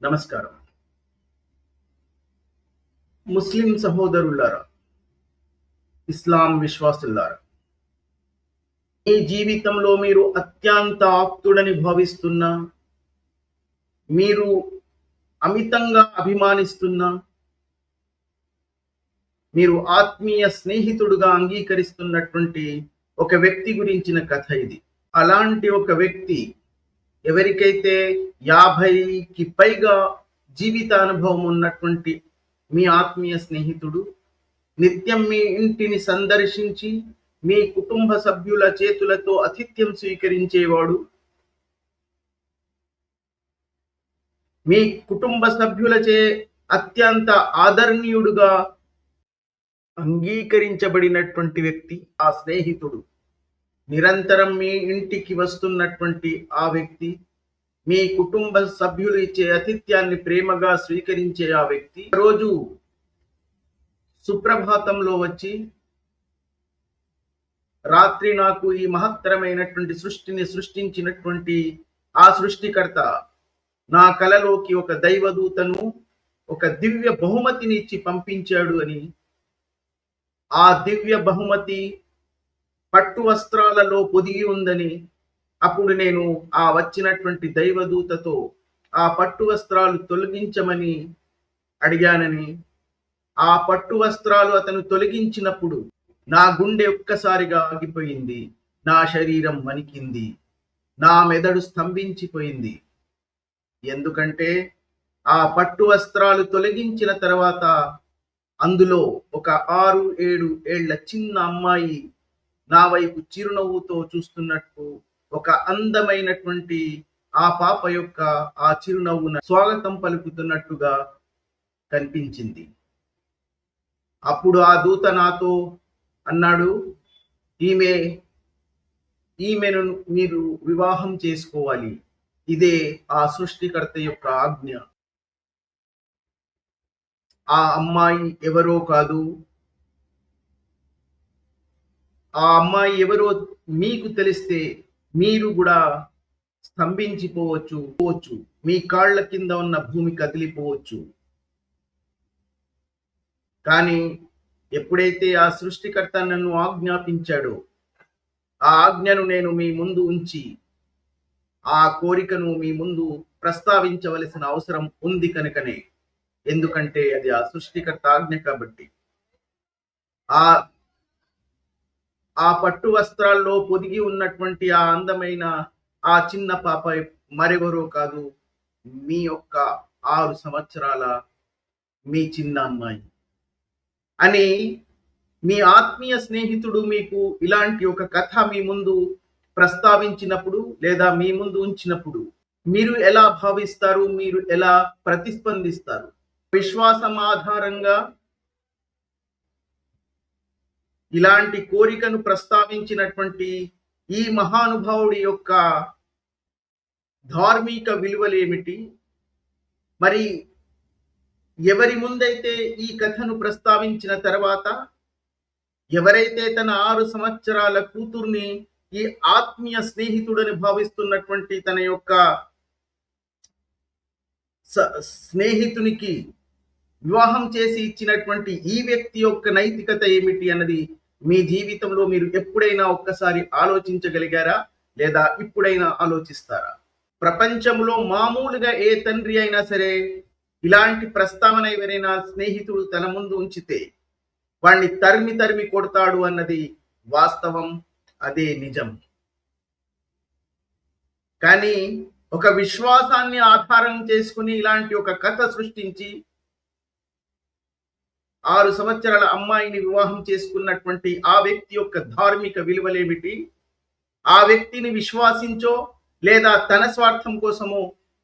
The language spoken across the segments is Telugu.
నమస్కారం. ముస్లిం సహోదరులారా, ఇస్లాం విశ్వాసులారా, మీ జీవితంలో మీరు అత్యంత ఆప్తుడని భావిస్తున్న, మీరు అమితంగా అభిమానిస్తున్న, మీరు ఆత్మీయ స్నేహితుడుగా అంగీకరిస్తున్నటువంటి ఒక వ్యక్తి గురించిన కథ ఇది. అలాంటి ఒక వ్యక్తి ఎవరికైతే 50కి పైగా జీవిత అనుభవం ఉన్నటువంటి మీ ఆత్మీయ స్నేహితుడు, నిత్యం మీ ఇంటిని సందర్శించి మీ కుటుంబ సభ్యుల చేతులతో ఆతిథ్యం స్వీకరించేవాడు, మీ కుటుంబ సభ్యులచే అత్యంత ఆదరణీయుడుగా అంగీకరించబడినటువంటి వ్యక్తి ఆ స్నేహితుడు. నిరంతరం మీ ఇంటికి వస్తున్నటువంటి ఆ వ్యక్తి, మీ కుటుంబ సభ్యులు ఇచ్చే ఆతిథ్యాన్ని ప్రేమగా స్వీకరించే ఆ వ్యక్తి రోజు సుప్రభాతంలో వచ్చి, రాత్రి నాకు ఈ మహత్తరమైనటువంటి సృష్టిని సృష్టించినటువంటి ఆ సృష్టికర్త నా కలలోకి ఒక దైవదూతను, ఒక దివ్య బహుమతిని ఇచ్చి పంపించాడు అని, ఆ దివ్య బహుమతి పట్టు వస్త్రాలలో పొదిగి ఉందని, అప్పుడు నేను ఆ వచ్చినటువంటి దైవదూతతో ఆ పట్టు వస్త్రాలు తొలగించమని అడిగానని, ఆ పట్టు వస్త్రాలు అతను తొలగించినప్పుడు నా గుండె ఒక్కసారిగా ఆగిపోయింది, నా శరీరం వణికింది, నా మెదడు స్తంభించిపోయింది. ఎందుకంటే ఆ పట్టు వస్త్రాలు తొలగించిన తర్వాత అందులో ఒక 6-7 ఏళ్ల చిన్న అమ్మాయి నా వైపు చిరునవ్వుతో చూస్తున్నట్టు, ఒక అందమైనటువంటి ఆ పాప యొక్క ఆ చిరునవ్వున స్వాగతం పలుకుతున్నట్టుగా కనిపించింది. అప్పుడు ఆ దూత నాతో అన్నాడు, ఈమెను మీరు వివాహం చేసుకోవాలి. ఇదే ఆ సృష్టికర్త యొక్క ఆజ్ఞ. ఆ అమ్మాయి ఎవరో కాదు, ఆ అమ్మాయి ఎవరో మీకు తెలిస్తే మీరు కూడా స్తంభించిపోవచ్చు, మీ కాళ్ళ కింద ఉన్న భూమి కదిలిపోవచ్చు. కానీ ఎప్పుడైతే ఆ సృష్టికర్త నన్ను ఆజ్ఞాపించాడో, ఆ ఆజ్ఞను నేను మీ ముందు ఉంచి, ఆ కోరికను మీ ముందు ప్రస్తావించవలసిన అవసరం ఉంది కనుకనే, ఎందుకంటే అది ఆ సృష్టికర్త ఆజ్ఞ కాబట్టి. ఆ ఆ పట్టు వస్త్రాల్లో పొదిగి ఉన్నటువంటి ఆ అందమైన ఆ చిన్న పాప మరెవరో కాదు, మీ యొక్క 6 సంవత్సరాల మీ చిన్న అమ్మాయి అని మీ ఆత్మీయ స్నేహితుడు మీకు ఇలాంటి ఒక కథ మీ ముందు ప్రస్తావించినప్పుడు, లేదా మీ ముందు ఉంచినప్పుడు మీరు ఎలా భావిస్తారు? మీరు ఎలా ప్రతిస్పందిస్తారు? విశ్వాసం ఆధారంగా ఇలాంటి కోరికను ప్రస్తావించినటువంటి ఈ మహానుభావుడి యొక్క ధార్మిక విలువలేమిటి? మరి ఎవరి ముందైతే ఈ కథను ప్రస్తావించిన తర్వాత, ఎవరైతే తన 6 సంవత్సరాల కూతుర్ని ఈ ఆత్మీయ స్నేహితుడని భావిస్తున్నటువంటి తన యొక్క స్నేహితునికి వివాహం చేసి ఇచ్చినటువంటి ఈ వ్యక్తి యొక్క నైతికత ఏమిటి అన్నది మీ జీవితంలో మీరు ఎప్పుడైనా ఒక్కసారి ఆలోచించగలిగారా? లేదా ఇప్పుడైనా ఆలోచిస్తారా? ప్రపంచంలో మామూలుగా ఏ తండ్రి అయినా సరే ఇలాంటి ప్రస్తావన ఎవరైనా స్నేహితుడు తన ముందు ఉంచితే వాణ్ణి తరిమి కొడతాడు అన్నది వాస్తవం, అదే నిజం. కానీ ఒక విశ్వాసాన్ని ఆధారం చేసుకుని ఇలాంటి ఒక కథ సృష్టించి 6 సంవత్సరాల అమ్మాయిని వివాహం చేసుకున్నటువంటి ఆ వ్యక్తి యొక్క ధార్మిక విలువలేమిటి? ఆ వ్యక్తిని విశ్వాసించో, లేదా తన స్వార్థం కోసమో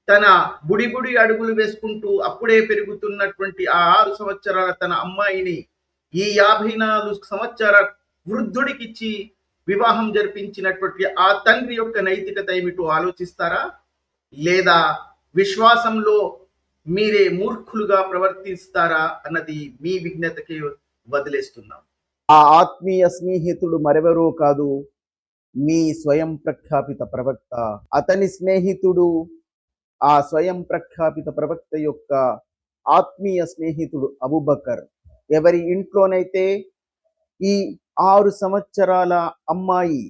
తన బుడి అడుగులు వేసుకుంటూ అప్పుడే పెరుగుతున్నటువంటి ఆ 6 సంవత్సరాల తన అమ్మాయిని ఈ 54 సంవత్సరాల వృద్ధుడికిచ్చి వివాహం జరిపించినటువంటి ఆ తండ్రి యొక్క నైతికత ఏమిటో ఆలోచిస్తారా? లేదా విశ్వాసంలో మీరే మూర్ఖులుగా ప్రవర్తిస్తారా అన్నది మీ విజ్ఞతకి వదిలేస్తున్నాం. ఆ ఆత్మీయ స్నేహితుడు మరెవరో కాదు, మీ స్వయం ప్రఖ్యాపిత ప్రవక్త. అతని స్నేహితుడు ఆ స్వయం ప్రఖ్యాపిత ప్రవక్త యొక్క ఆత్మీయ స్నేహితుడు అబూబకర్. ఎవరి ఇంట్లోనైతే ఈ 6 సంవత్సరాల అమ్మాయి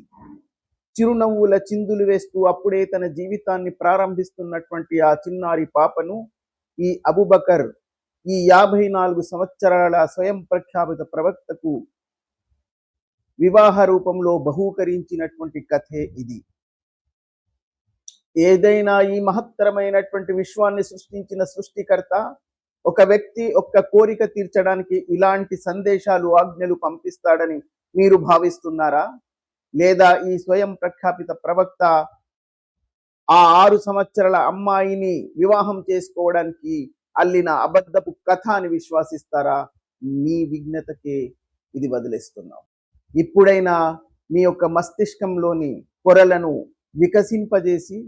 చిరునవ్వుల చిందులు వేస్తూ అప్పుడే తన జీవితాన్ని ప్రారంభిస్తున్నటువంటి ఆ చిన్నారి పాపను ఈ అబూబకర్ ఈ 54 సంవత్సరాల స్వయం ప్రఖ్యాపిత ప్రవక్తకు వివాహ రూపంలో బహూకరించినటువంటి కథే ఇది. ఏదైనా ఈ మహత్తరమైనటువంటి విశ్వాన్ని సృష్టించిన సృష్టికర్త ఒక వ్యక్తి ఒక్క కోరిక తీర్చడానికి ఇలాంటి సందేశాలు, ఆజ్ఞలు పంపిస్తాడని మీరు భావిస్తున్నారా? లేదా ఈ స్వయం ప్రఖ్యాపిత ప్రవక్త ఆ 6 సంవత్సరాల అమ్మాయిని వివాహం చేసుకోవడానికి అల్లిన అబద్ధపు కథ అని విశ్వసిస్తారా? మీ విజ్ఞతకే ఇది వదిలేస్తున్నాం. ఇప్పుడైనా మీ యొక్క మస్తిష్కంలోని పొరలను వికసింపజేసి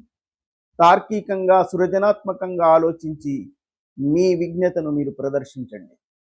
తార్కికంగా, సృజనాత్మకంగా ఆలోచించి మీ విజ్ఞతను మీరు ప్రదర్శించండి.